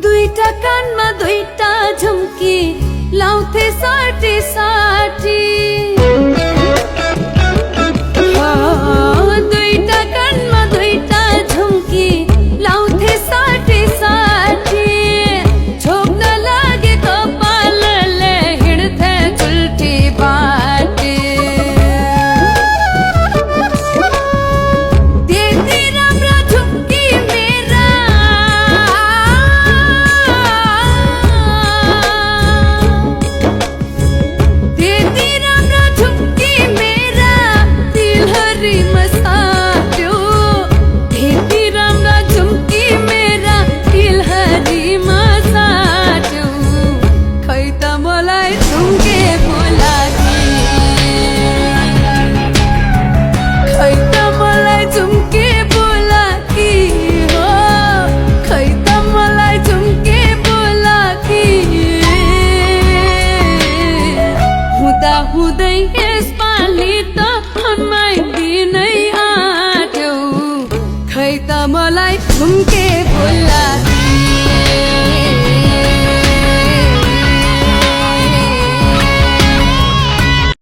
दुईटा कानमा दुईटा झुम्की लाउँथे साटी साटी दुईटा कानमा दुईटा झुम्की लाउँथे साटी साटी छोप्न लागे कपालले हिँड्थे उल्टी बाटी त्यति राम्रो झुम्की मेरा त्यति राम्रो झुम्की मेरा दिलहरीमा साट्यो त्यति राम्रो झुम्की मेरा दिलहरीमा साट्यो खै त मलाई झुम्के बोलाकी खै त मलाई झुम्के बोलाकी हो खै त मलाई झुम्के बोलाकी हुँदा हुँदै यसपालि त हमाइदिनै आट्यो खै त मलाई झुम्के बोला